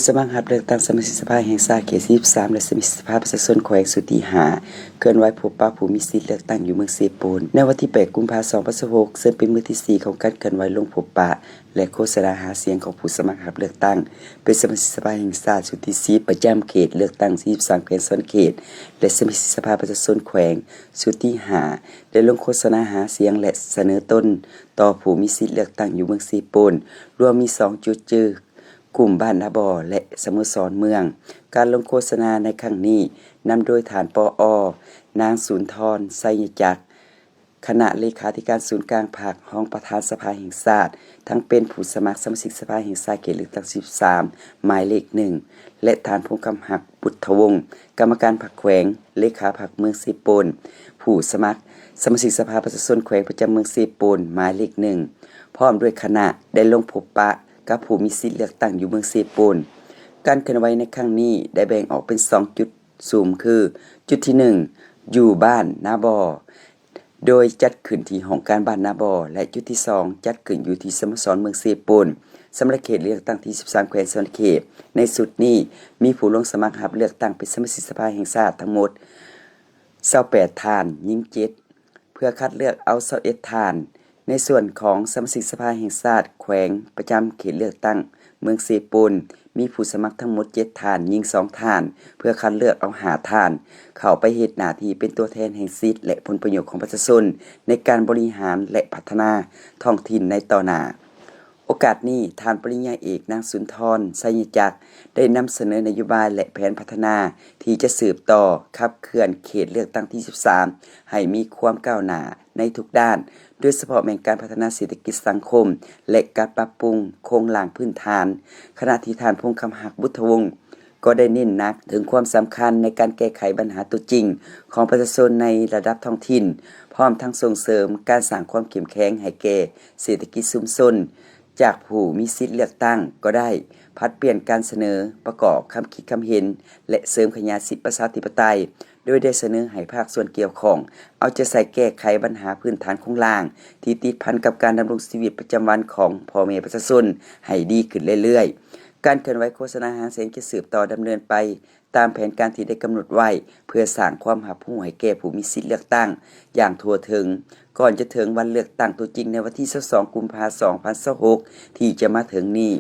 สมัครรับเลือกตั้งสมาชิกสภาแห่งชาติเขต23และสมาชิกสภาประชาชนแขวงสุทธิหาเคลื่อนไหวพบปะผู้มีสิทธิเลือกตั้งอยู่เมืองเซปูนในวันที่8กุมภาพันธ์2026ซึ่งเป็นมื้อที่4ของการเคลื่อนไหวลงพบปะและโฆษณาหาเสียงของผู้สมัครรับเลือกตั้งเป็นสมาชิกสภาแห่งชาติสุทธิ10ประจำเขตเลือกตั้ง43แขวงชนเขตและสมาชิกสภาประชาชนแขวงสุทธิหาได้ลงโฆษณาหาเสียงและเสนอตนต่อผู้มีสิทธิเลือกตั้งอยู่เมืองเซปูนรวมมี2จุดกลุ่มบ้านนาบอและสโมสรเมืองการลงโฆษณาในครั้งนี้นำโดยฐานปอนางสุนทรไสยจักรคณะเลขาธิการศูนย์กลางภาคห้องประธานสภาแห่งชาติทั้งเป็นผู้สมัครสมาชิกสภาแห่งชาติเขตเลือกตั้ง13หมายเลข1และฐานพงษ์คำหักบุตรวงศ์กรรมการพรรคแขวงเลขาพรรคเมืองสีปูนผู้สมัครสมาชิกสภาประชาชนแขวงประจำเมืองสีปูนหมายเลข1พร้อมด้วยคณะได้ลงพบปะกับผู้มีสิทธิเลือกตั้งอยู่เมืองเซปูนการเคลื่อนไหวในครั้งนี้ได้แบ่งออกเป็น2จุดซูมคือจุดที่1อยู่บ้านนาบอโดยจัดขึ้นที่ห้องการบ้านนาบอและจุดที่2จัดขึ้นอยู่ที่สโมสรเมืองเซปูนสำหรับเขตเลือกตั้งที่13แขวงชนเขตในสุดนี้มีผู้ลงสมัครรับเลือกตั้งเป็นสมาชิกสภาแห่งชาติทั้งหมด28ท่านหญิง7เพื่อคัดเลือกเอา21ท่านในส่วนของสมาชิกสภาแห่งชาติแขวงประจำเขตเลือกตั้งเมืองเซปูนมีผู้สมัครทั้งหมด7ท่านหญิง2ท่านเพื่อคัดเลือกเอา5ท่านเข้าไปเฮ็ดหน้าที่เป็นตัวแทนแห่งสิทธิและผลประโยชน์ของประชาชนในการบริหารและพัฒนาท้องถิ่นในต่อหน้าโอกาสนี้ท่านปริญญาเอกนางสุนทรไสยจักรได้นำเสนอนโยบายและแผนพัฒนาที่จะสืบต่อขับเคลื่อนเขตเลือกตั้งที่13ให้มีความก้าวหน้าในทุกด้านโดยเฉพาะแม่งการพัฒนาเศรษฐกิจสังคมและการปรับปรุงโครงหลังพื้นฐานขณะที่ท่านพงษ์คำหักบุตรวงศ์ก็ได้เน้นหนักถึงความสำคัญในการแก้ไขปัญหาตัวจริงของประชาชนในระดับท้องถิ่นพร้อมทั้งส่งเสริมการสร้างความเข้มแข็งให้แก่เศรษฐกิจชุมชนจากผู้มีสิทธิเลือกตั้งก็ได้พัดเปลี่ยนการเสนอประกอบคำคิดคำเห็นและเสริมขยายสิทธิประชาธิปไตยโดยได้เสนอให้ภาคส่วนเกี่ยวข้องเอาใจใส่แก้ไขปัญหาพื้นฐานของล่างที่ติดพันกับการดำรงชีวิตประจำวันของพ่อแม่ประชาชนให้ดีขึ้นเรื่อยๆการเคลื่อนไหวโฆษณาหาเสียงจะสืบต่อดำเนินไปตามแผนการที่ได้กำหนดไว้เพื่อสร้างความรับรู้ให้แก่ผู้มีสิทธิเลือกตั้งอย่างทั่วถึงก่อนจะถึงวันเลือกตั้งตัวจริงในวันที่22กุมภาพันธ์2026ที่จะมาถึงนี้